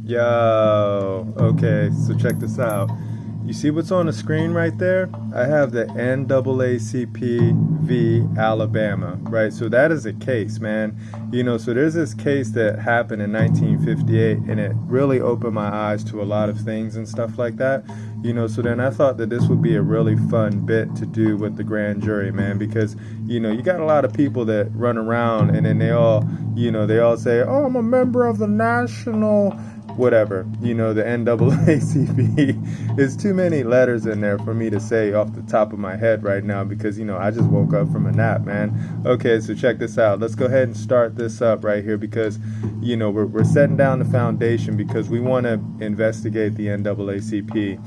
Yo, okay, so check this out. You see what's on the screen right there? I have the NAACP v. Alabama, right? So that is a case, man. So there's this case that happened in 1958, and it really opened my eyes to a lot of things and stuff like that. So then I thought that this would be a really fun bit to do with the grand jury, man, because, you got a lot of people that run around and then they all say, oh, I'm a member of the national whatever, the NAACP. Is too many letters in there for me to say off the top of my head right now because, I just woke up from a nap, man. Okay, so check this out. Let's go ahead and start this up right here because, we're setting down the foundation because we want to investigate the NAACP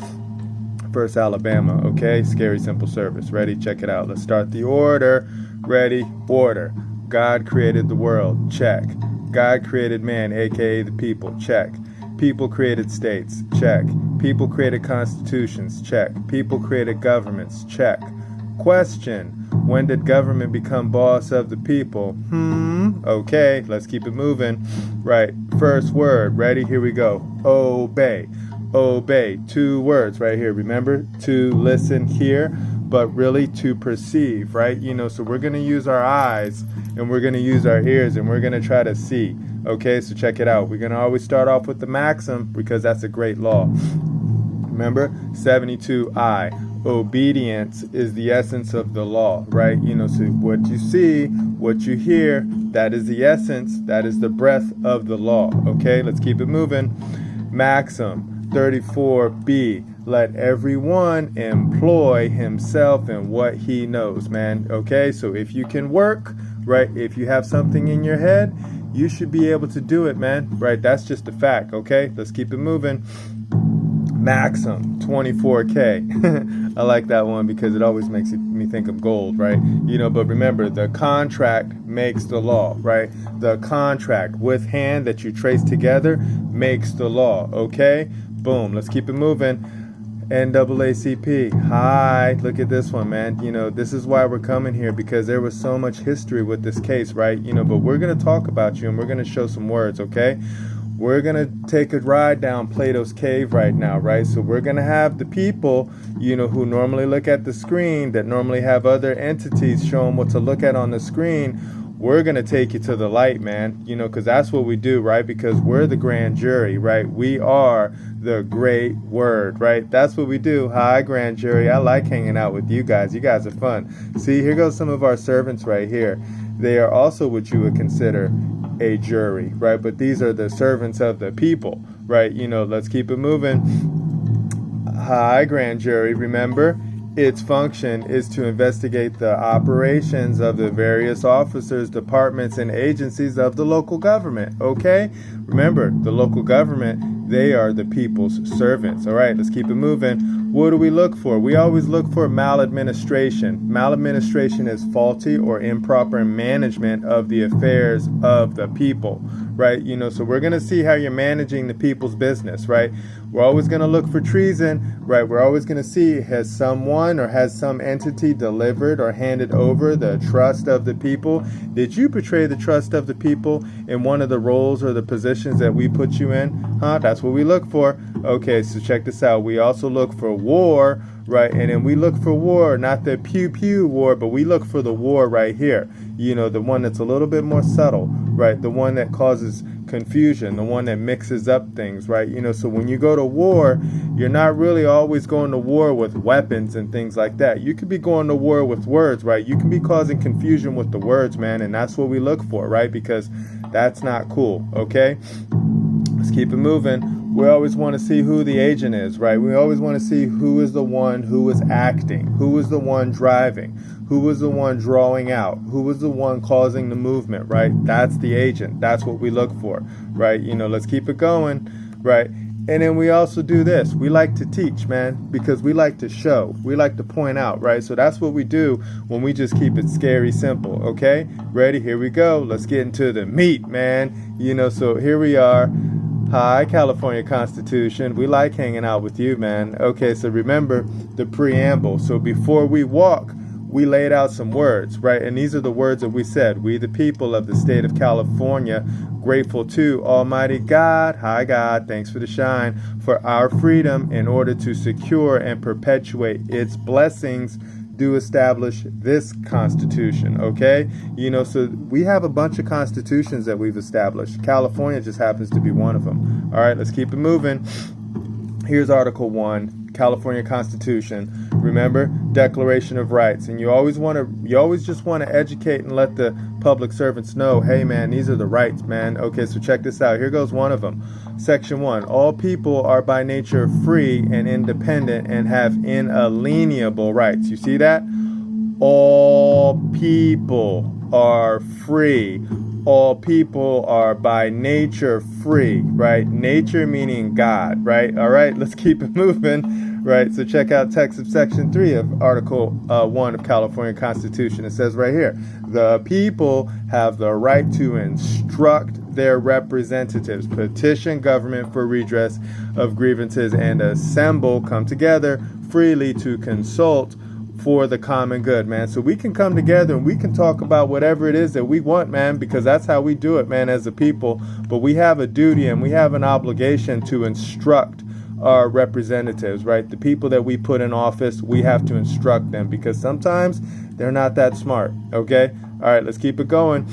versus Alabama, okay? Scary simple service. Ready? Check it out. Let's start the order. Ready? Order. God created the world. Check. God created man, aka the people. Check. People created states. Check. People created constitutions. Check. People created governments. Check. Question. When did government become boss of the people? Okay, let's keep it moving. Right. First word. Ready? Here we go. Obey. Obey. 2 words right here. Remember? To listen, hear, but really to perceive, right? So we're going to use our eyes and we're going to use our ears and we're going to try to see. Okay, so check it out. We're going to always start off with the Maxim because that's a great law. Remember, 72I. Obedience is the essence of the law, right? So what you see, what you hear, that is the essence, that is the breath of the law. Okay, let's keep it moving. Maxim 34B. Let everyone employ himself in what he knows, man. Okay, so if you can work, right, if you have something in your head, you should be able to do it, man. Right, that's just a fact, okay? Let's keep it moving. Maxim 24K. I like that one because it always makes me think of gold, right? But remember, the contract makes the law, right? The contract with hand that you trace together makes the law, okay? Boom, let's keep it moving. NAACP. Hi, look at this one, man. This is why we're coming here because there was so much history with this case, right? But we're going to talk about you and we're going to show some words, okay? We're going to take a ride down Plato's cave right now, right? So we're going to have the people, who normally look at the screen, that normally have other entities show them what to look at on the screen. We're going to take you to the light, man, because that's what we do, right? Because we're the grand jury, right? We are the great word, right? That's what we do. Hi, grand jury. I like hanging out with you guys. You guys are fun. See, here goes some of our servants right here. They are also what you would consider a jury, right? But these are the servants of the people, right? Let's keep it moving. Hi, grand jury. Remember, its function is to investigate the operations of the various officers, departments, and agencies of the local government, okay? Remember, the local government, they are the people's servants, all right? Let's keep it moving. What do we look for? We always look for maladministration. Maladministration is faulty or improper management of the affairs of the people, right? So we're going to see how you're managing the people's business, right? We're always going to look for treason, right? We're always going to see, has someone or has some entity delivered or handed over the trust of the people? Did you betray the trust of the people in one of the roles or the positions that we put you in? That's what we look for. Okay, so check this out. We also look for war, right? And then we look for war, not the pew-pew war, but we look for the war right here. The one that's a little bit more subtle, right? The one that causes confusion, the one that mixes up things, right? So when you go to war, you're not really always going to war with weapons and things like that. You could be going to war with words, right? You can be causing confusion with the words, man, and that's what we look for, right? Because that's not cool, okay? Let's keep it moving. We always want to see who the agent is, right? We always want to see who is the one who is acting, who is the one driving, who was the one drawing out, who was the one causing the movement, right? That's the agent. That's what we look for, right? Let's keep it going, right? And then we also do this. We like to teach, man, because we like to show. We like to point out, right? So that's what we do when we just keep it scary simple, okay? Ready? Here we go. Let's get into the meat, man. So here we are. Hi, California Constitution. We like hanging out with you, man. Okay, so remember the preamble. So before we walk, we laid out some words, right? And these are the words that we said. We, the people of the state of California, grateful to Almighty God, hi God, thanks for the shine, for our freedom in order to secure and perpetuate its blessings, do establish this Constitution, okay? So we have a bunch of constitutions that we've established. California just happens to be one of them. All right, let's keep it moving. Here's Article 1, California Constitution. Remember, Declaration of Rights. And you always just want to educate and let the public servants know, hey man, these are the rights, man. Okay, so check this out. Here goes one of them. Section 1, all people are by nature free and independent and have inalienable rights. You see that? All people are free. All people are by nature free, right? Nature meaning God, right? All right, let's keep it moving, right? So check out text of Section 3 of Article 1 of California Constitution. It says right here, the people have the right to instruct their representatives, petition government for redress of grievances, and assemble, come together freely to consult for the common good, man. So we can come together and we can talk about whatever it is that we want, man, because that's how we do it, man, as a people. But we have a duty and we have an obligation to instruct our representatives, right? The people that we put in office, we have to instruct them because sometimes they're not that smart, okay? All right, let's keep it going.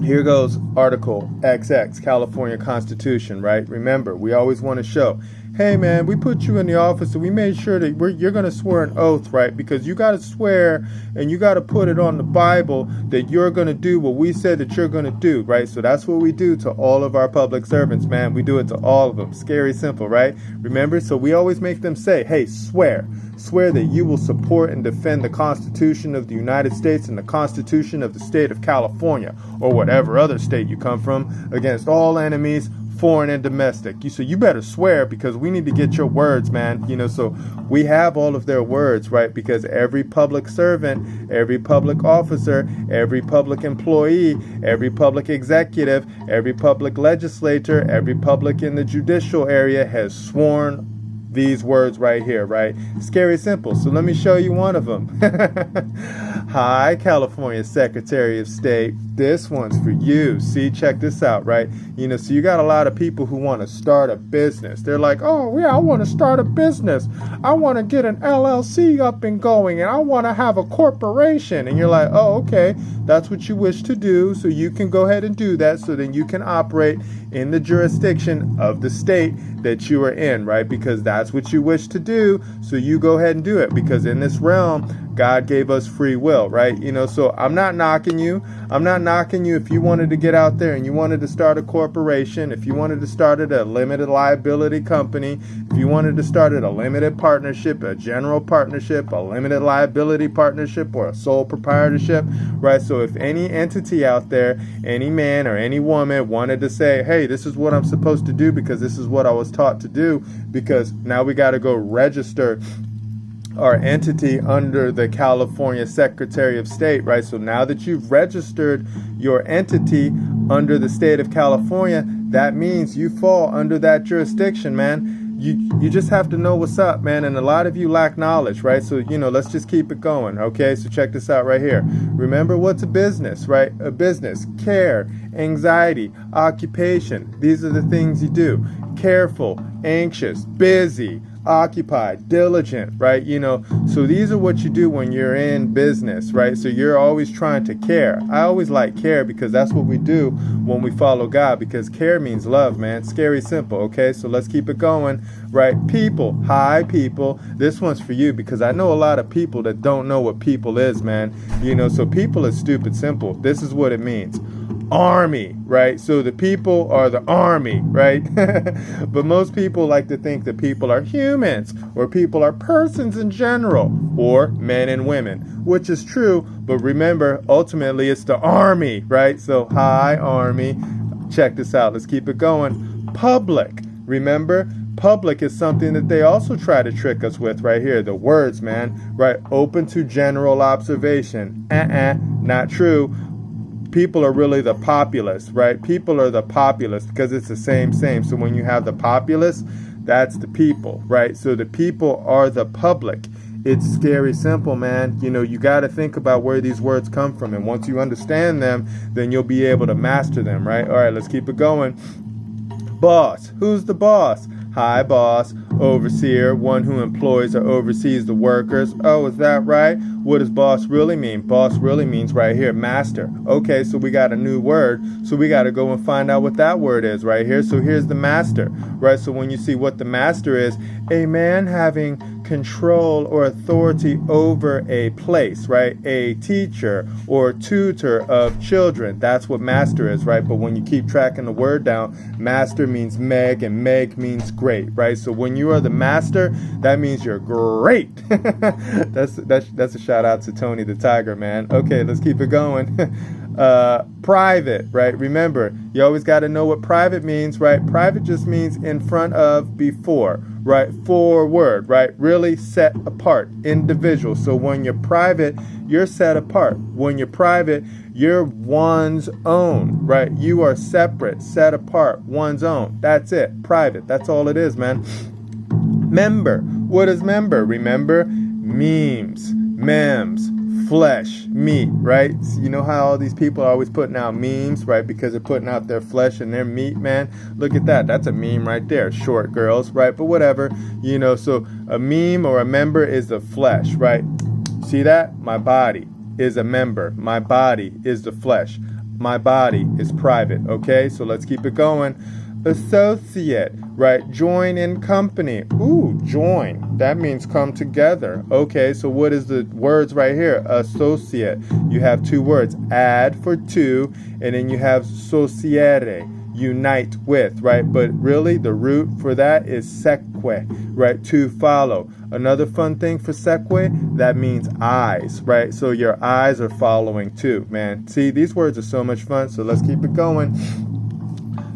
Here goes Article XX, California Constitution, right? Remember, we always want to show, hey man, we put you in the office and we made sure that you're going to swear an oath, right? Because you got to swear and you got to put it on the Bible that you're going to do what we said that you're going to do, right? So that's what we do to all of our public servants, man. We do it to all of them. Scary simple, right? Remember? So we always make them say, hey, swear. Swear that you will support and defend the Constitution of the United States and the Constitution of the state of California or whatever other state you come from against all enemies, foreign and domestic. So you better swear because we need to get your words, man. So we have all of their words, right? Because every public servant, every public officer, every public employee, every public executive, every public legislator, every public in the judicial area has sworn these words right here, right? Scary simple. So let me show you one of them. Hi, California Secretary of State. This one's for you. See, check this out, right? So you got a lot of people who want to start a business. They're like, oh, yeah, I want to start a business. I want to get an LLC up and going, and I want to have a corporation. And you're like, oh, okay, that's what you wish to do. So you can go ahead and do that. So then you can operate in the jurisdiction of the state that you are in, right? Because that's what you wish to do. So you go ahead and do it because in this realm, God gave us free will, right? So I'm not knocking you. I'm not knocking you if you wanted to get out there and you wanted to start a corporation, if you wanted to start a limited liability company, if you wanted to start a limited partnership, a general partnership, a limited liability partnership, or a sole proprietorship, right? So if any entity out there, any man or any woman wanted to say, hey, this is what I'm supposed to do because this is what I was taught to do, because now we got to go register our entity under the California Secretary of State, right? So now that you've registered your entity under the state of California, that means you fall under that jurisdiction, man. You just have to know what's up, man. And a lot of you lack knowledge, right? So, let's just keep it going, okay? So check this out right here. Remember, what's a business, right? A business, care, anxiety, occupation. These are the things you do. Careful, anxious, busy, occupied, diligent, right? So these are what you do when you're in business, right? So you're always trying to care. I always like care because that's what we do when we follow God, because care means love, man. Scary simple, okay? So let's keep it going, right? People, hi people. This one's for you because I know a lot of people that don't know what people is, man. So people is stupid simple. This is what it means. Army, right? So the people are the army, right? But most people like to think that people are humans or people are persons in general or men and women, which is true. But remember, ultimately it's the army, right? So hi, army. Check this out. Let's keep it going. Public. Remember, public is something that they also try to trick us with right here. The words, man, right? Open to general observation. Not true. People are really the populace, right? People are the populace because it's the same. So when you have the populace, that's the people, right? So the people are the public. it's scary simple, man. You know, you got to think about where these words come from. And once you understand them, then you'll be able to master them, right? All right, let's keep it going. Boss. Who's the boss? High boss, overseer, one who employs or oversees the workers. Oh, is that right? What does boss really mean? Boss really means right here, master. Okay, so we got a new word. So we got to go and find out what that word is right here. So here's the master, right? So when you see what the master is, a man having control or authority over a place, right? A teacher or tutor of children. That's what master is, right? But when you keep tracking the word down, master means Meg and Meg means great, right? So when you are the master, that means you're great. That's a shout out to Tony the Tiger, man. Okay, let's keep it going. Private, right? Remember, you always got to know what private means, right? Private just means in front of, before, right? Forward, right? Really set apart, individual. So when you're private, you're set apart. When you're private, you're one's own, right? You are separate, set apart, one's own. That's it. Private. That's all it is, man. Member. What is member? Remember, memes, memes, flesh, meat, right? You know how all these people are always putting out memes, right? Because they're putting out their flesh and their meat, man. Look at that. That's a meme right there. Short girls, right? But whatever, you know, so a meme or a member is the flesh, right? See that? My body is a member. My body is the flesh. My body is private, okay? So let's keep it going. Associate, right? Join in company. Ooh, join. That means come together. Okay, so what is the words right here? Associate. You have two words. Add for two, and then you have sociere, unite with, right? But really, the root for that is seque, right? To follow. Another fun thing for seque, that means eyes, right? So your eyes are following too, man. See, these words are so much fun, so let's keep it going.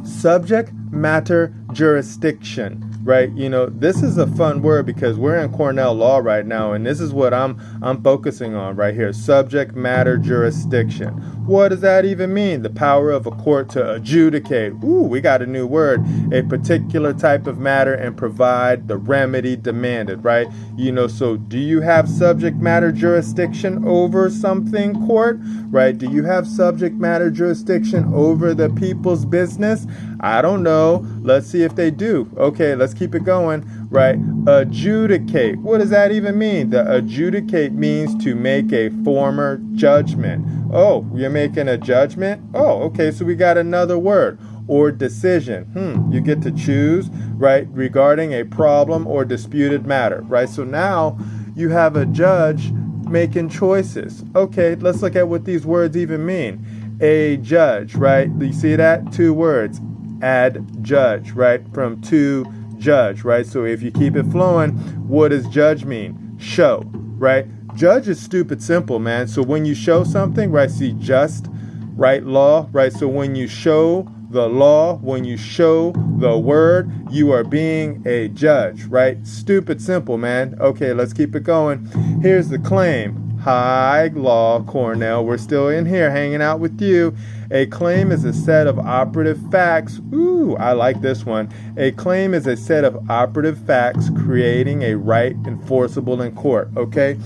Subject matter jurisdiction, right? You know, this is a fun word because we're in Cornell law right now, and this is what I'm focusing on right here. Subject matter jurisdiction. What does that even mean? The power of a court to adjudicate. Ooh, we got a new word. A particular type of matter and provide the remedy demanded, right? You know, so do you have subject matter jurisdiction over something, court? Right? Do you have subject matter jurisdiction over the people's business? I don't know. Let's see if they do. Okay, let's keep it going. Right? Adjudicate. What does that even mean? The adjudicate means to make a former judgment. Oh, you're making a judgment? Oh, okay, so we got another word. Or decision. You get to choose, right, regarding a problem or disputed matter, right? So now you have a judge making choices. Okay, let's look at what these words even mean. A judge, right? Do you see that? Two words. Add judge, right? From to judge, right? So if you keep it flowing, what does judge mean? Show, right? Judge is stupid simple, man. So when you show something, right? See, just, right? Law, right? So when you show the law, when you show the word, you are being a judge, right? Stupid simple, man. Okay, let's keep it going. Here's the claim. Hi, Law Cornell. We're still in here hanging out with you. A claim is a set of operative facts. Ooh, I like this one. A claim is a set of operative facts creating a right enforceable in court, okay?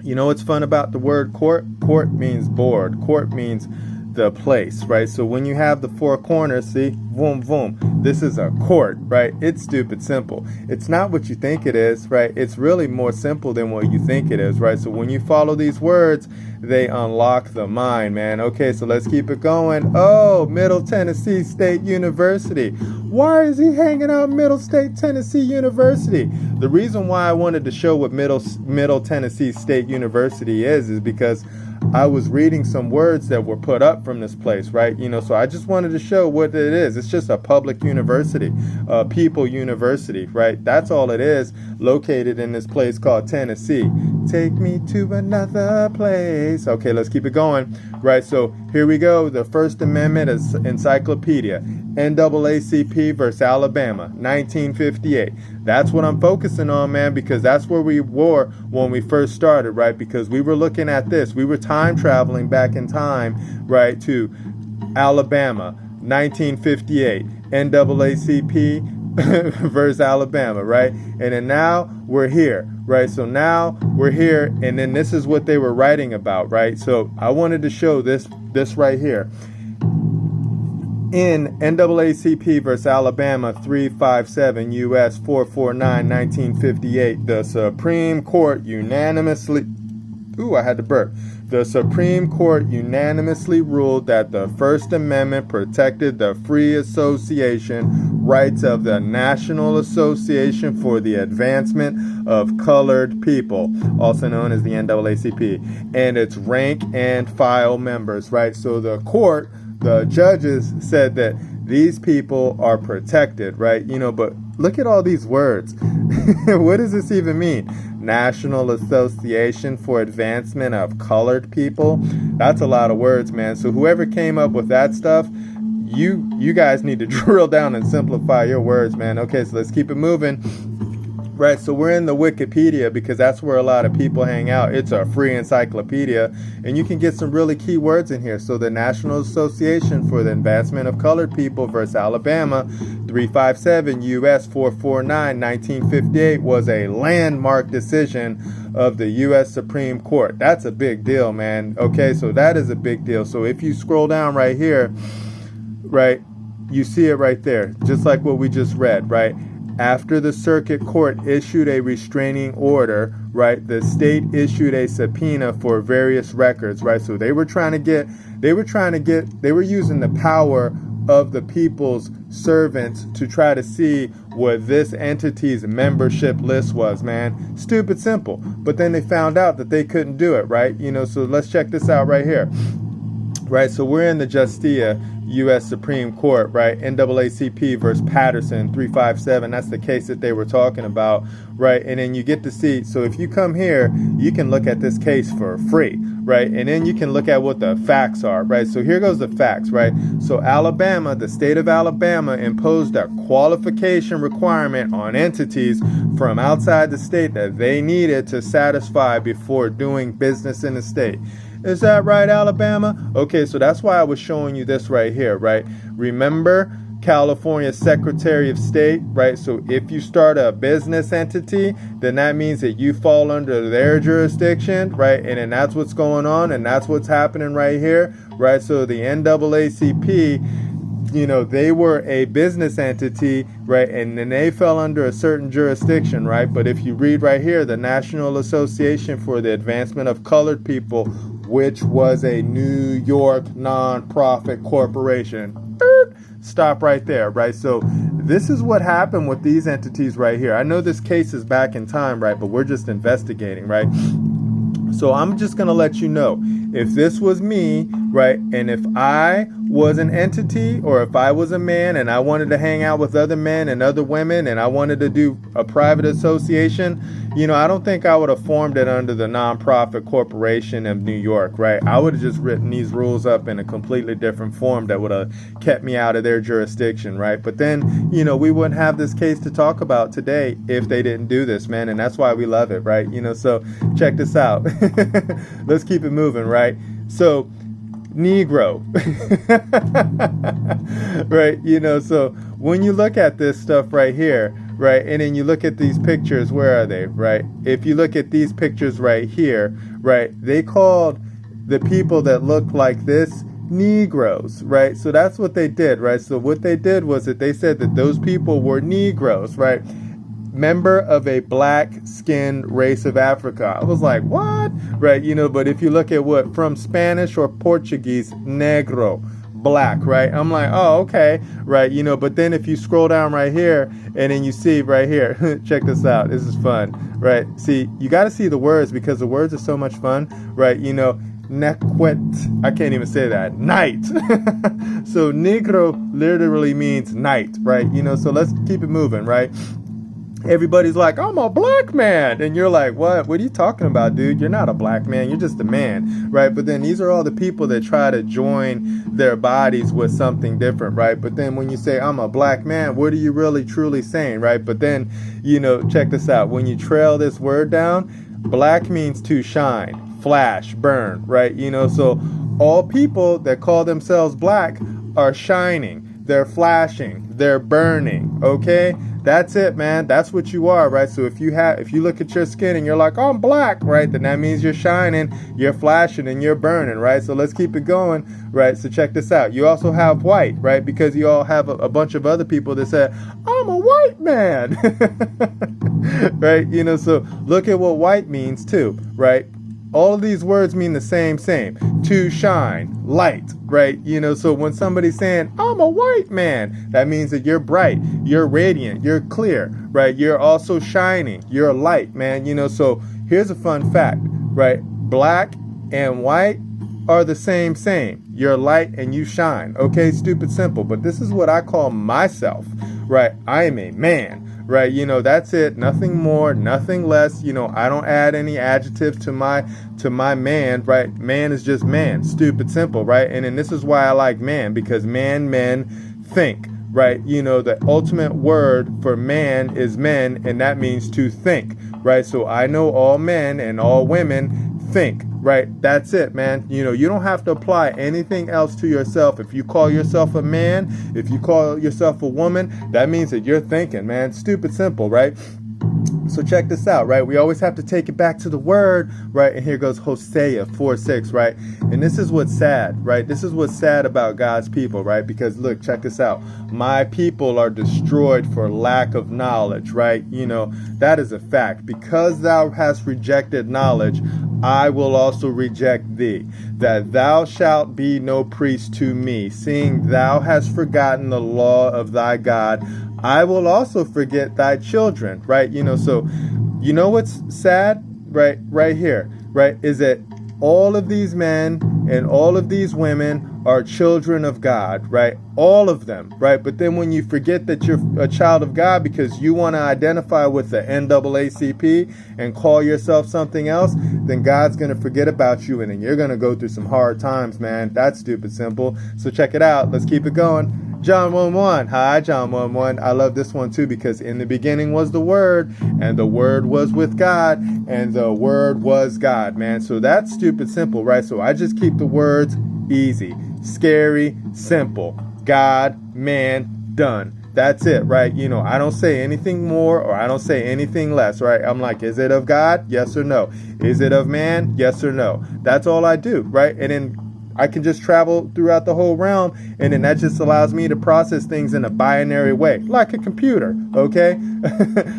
You know what's fun about the word court? Court means board. Court means the place, right? So when you have the four corners, see, boom, boom, this is a court, right? It's stupid simple. It's not what you think it is, right? It's really more simple than what you think it is, right? So when you follow these words, they unlock the mind, man. Okay, so let's keep it going. Oh, Middle Tennessee State University. Why is he hanging out Middle State Tennessee University? The reason why I wanted to show what Middle Tennessee State University is because I was reading some words that were put up from this place, right? You know, so I just wanted to show what it is. It's just a public university, people university, right? That's all it is, located in this place called Tennessee. Take me to another place. Okay, let's keep it going, right? So here we go. The First Amendment is encyclopedia. NAACP versus Alabama, 1958. That's what I'm focusing on, man, because that's where we were when we first started, right? Because we were looking at this. We were time traveling back in time, right, to Alabama, 1958. NAACP versus Alabama, right? And then now we're here, right? So now we're here, and then this is what they were writing about, right? So I wanted to show this right here. In NAACP versus Alabama 357 U.S. 449 1958, the Supreme Court unanimously The Supreme Court unanimously ruled that the First Amendment protected the free association rights of the National Association for the Advancement of Colored People, also known as the NAACP, and its rank and file members, right? So the court, the judges said that these people are protected, right? But look at all these words. What does this even mean? National Association for Advancement of Colored People. That's a lot of words, man. So whoever came up with that stuff, you guys need to drill down and simplify your words, man. Okay, so let's keep it moving. Right, so we're in the Wikipedia because that's where a lot of people hang out. It's a free encyclopedia, and you can get some really key words in here. So the National Association for the Advancement of Colored People versus Alabama, 357 U.S. 449 1958 was a landmark decision of the U.S. Supreme Court. That's a big deal, man. Okay, so that is a big deal. So if you scroll down right here, right, you see it right there, just like what we just read, right? After the circuit court issued a restraining order, right, the state issued a subpoena for various records, right? So they were using the power of the people's servants to try to see what this entity's membership list was, man. Stupid simple. But then they found out that they couldn't do it, right? So let's check this out right here. Right, so we're in the Justia U.S. Supreme Court, right? NAACP versus Patterson 357. That's the case that they were talking about, right? And then you get to see, so if you come here, you can look at this case for free, right? And then you can look at what the facts are, right? So here goes the facts, right? So Alabama, the state of Alabama, imposed a qualification requirement on entities from outside the state that they needed to satisfy before doing business in the state. Is that right, Alabama? Okay, so that's why I was showing you this right here, right? Remember California Secretary of State, right? So if you start a business entity, then that means that you fall under their jurisdiction, right? And then that's what's going on, and that's what's happening right here, right? So the NAACP, they were a business entity, right? And then they fell under a certain jurisdiction, right? But if you read right here, the National Association for the Advancement of Colored People, which was a New York nonprofit corporation. Stop right there, right? So this is what happened with these entities right here. I know this case is back in time, right? But we're just investigating, right? So I'm just going to let you know, if this was me, right, and if I was an entity, or if I was a man and I wanted to hang out with other men and other women and I wanted to do a private association, I don't think I would have formed it under the nonprofit corporation of New York, right? I would have just written these rules up in a completely different form that would have kept me out of their jurisdiction, right? But then, we wouldn't have this case to talk about today if they didn't do this, man. And that's why we love it, right? So check this out. Let's keep it moving, right? So Negro, right? So when you look at this stuff right here, right, and then you look at these pictures, where are they, right? If you look at these pictures right here, right, they called the people that looked like this Negroes, right? So that's what they did, right? So what they did was that they said that those people were Negroes, right? Member of a black-skinned race of Africa. I was like, what? Right, but if you look at what, from Spanish or Portuguese, negro, black, right? I'm like, oh, okay, right, but then if you scroll down right here, and then you see right here, check this out, this is fun, right? See, you got to see the words, because the words are so much fun, right? Nequet, I can't even say that, night. So negro literally means night, right? So let's keep it moving, right? Everybody's like, I'm a black man. And you're like, what are you talking about, dude? You're not a black man. You're just a man, right? But then these are all the people that try to join their bodies with something different, right? But then when you say, I'm a black man, what are you really truly saying, right? But then, check this out. When you trail this word down, black means to shine, flash, burn, right? So all people that call themselves black are shining. They're flashing. they're burning, okay? That's it, man. That's what you are, right? So if you look at your skin and you're like, oh, I'm black, right? Then that means you're shining, you're flashing, and you're burning, right? So let's keep it going, right? So check this out. You also have white, right? Because you all have a bunch of other people that said, I'm a white man, right? So look at what white means too, right? All of these words mean the same. To shine, light, right? So when somebody's saying, I'm a white man, that means that you're bright, you're radiant, you're clear, right? You're also shining, you're light, man. So here's a fun fact, right? Black and white are the same. You're light and you shine, okay? Stupid simple. But this is what I call myself, right? I am a man. Right, that's it. Nothing more, nothing less. I don't add any adjectives to my man. Right, man is just man. Stupid simple. Right, and then this is why I like man, because men think. Right, the ultimate word for man is men, and that means to think. Right, so I know all men and all women think. Right, that's it, man. You don't have to apply anything else to yourself. If you call yourself a man, if you call yourself a woman, that means that you're thinking, man. Stupid simple, right? So check this out, right? We always have to take it back to the word, right? And here goes Hosea 4:6, right? And this is what's sad, right? This is what's sad about God's people, right? Because look, check this out. My people are destroyed for lack of knowledge, right? That is a fact. Because thou hast rejected knowledge, I will also reject thee, that thou shalt be no priest to me, seeing thou hast forgotten the law of thy God. I will also forget thy children, right? So what's sad, right here, right, is that all of these men and all of these women are children of God, right? All of them, right? But then when you forget that you're a child of God because you want to identify with the NAACP and call yourself something else, then God's going to forget about you and then you're going to go through some hard times, man. That's stupid simple. So check it out. Let's keep it going. John 1:1. Hi, John 1:1. I love this one too because in the beginning was the Word, and the Word was with God, and the Word was God, man. So that's stupid simple, right? So I just keep the words easy, scary, simple. God, man, done. That's it, right? I don't say anything more or I don't say anything less, right? I'm like, is it of God? Yes or no? Is it of man? Yes or no? That's all I do, right? And then I can just travel throughout the whole realm, and then that just allows me to process things in a binary way, like a computer, okay?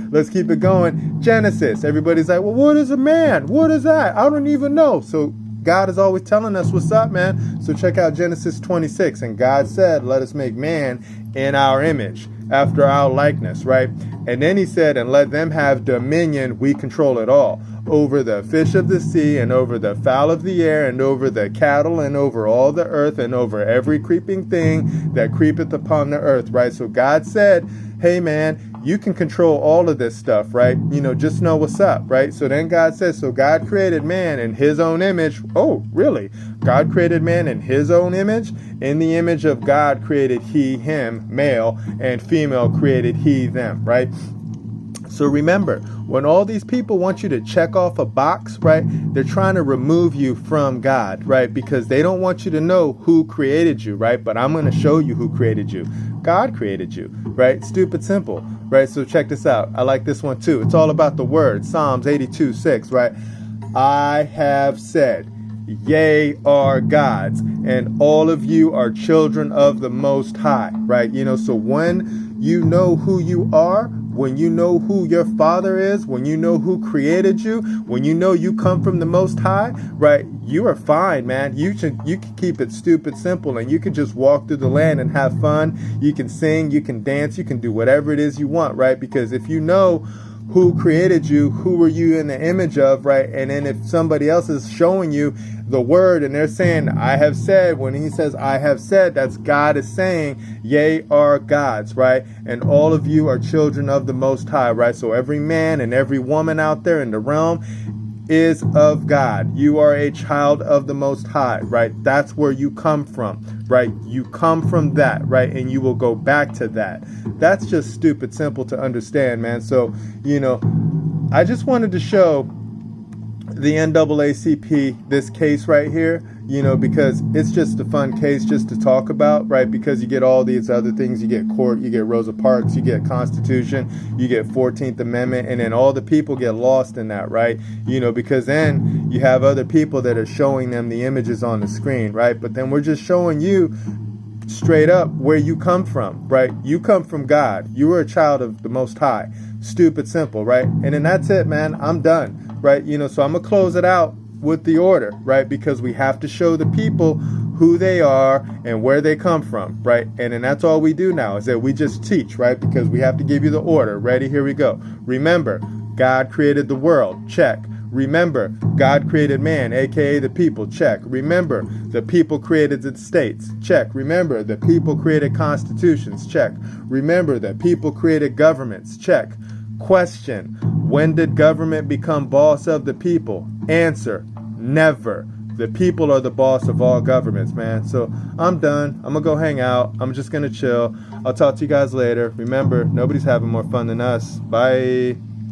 Let's keep it going. Genesis. Everybody's like, well, what is a man? What is that? I don't even know. So God is always telling us what's up, man. So check out Genesis 26. And God said, let us make man in our image, after our likeness, right? And then he said, and let them have dominion, we control it all, over the fish of the sea, and over the fowl of the air, and over the cattle, and over all the earth, and over every creeping thing that creepeth upon the earth, right? So God said, hey, man, you can control all of this stuff, right? Just know what's up, right? So then God says, so God created man in his own image. Oh, really? God created man in his own image? In the image of God created he him, male, and female created he them, right? So remember, when all these people want you to check off a box, right, they're trying to remove you from God, right, because they don't want you to know who created you, right, but I'm going to show you who created you. God created you, right, stupid simple, right, so check this out. I like this one too. It's all about the word, Psalms 82:6, right, I have said, ye are gods, and all of you are children of the Most High, right, so when you know who you are, when you know who your Father is, when you know who created you, when you know you come from the Most High, right, you are fine, man. You can keep it stupid simple, and you can just walk through the land and have fun. You can sing, you can dance, you can do whatever it is you want, right? Because if you know who created you, who were you in the image of, right? And then if somebody else is showing you the word and they're saying, I have said, when he says, I have said, that's God is saying, ye are gods, right? And all of you are children of the Most High, right? So every man and every woman out there in the realm is of God. You are a child of the Most High, right? That's where you come from, right? You come from that, right? And you will go back to that. That's just stupid simple to understand, man. So, I just wanted to show the NAACP, this case right here, because it's just a fun case just to talk about, right? Because you get all these other things. You get court, you get Rosa Parks, you get Constitution, you get 14th Amendment, and then all the people get lost in that, right? Because then you have other people that are showing them the images on the screen, right? But then we're just showing you straight up where you come from, right? You come from God. You are a child of the Most High. Stupid simple, right? And then that's it, man. I'm done, right? So I'm going to close it out with the order, right? Because we have to show the people who they are and where they come from, right? And then that's all we do now is that we just teach, right? Because we have to give you the order. Ready? Here we go. Remember, God created the world. Check. Remember, God created man, aka the people. Check. Remember, the people created the states. Check. Remember, the people created constitutions. Check. Remember, the people created governments. Check. Question: when did government become boss of the people? Answer: never. The people are the boss of all governments, man. So I'm done. I'm gonna go hang out. I'm just gonna chill. I'll talk to you guys later. Remember, nobody's having more fun than us. Bye.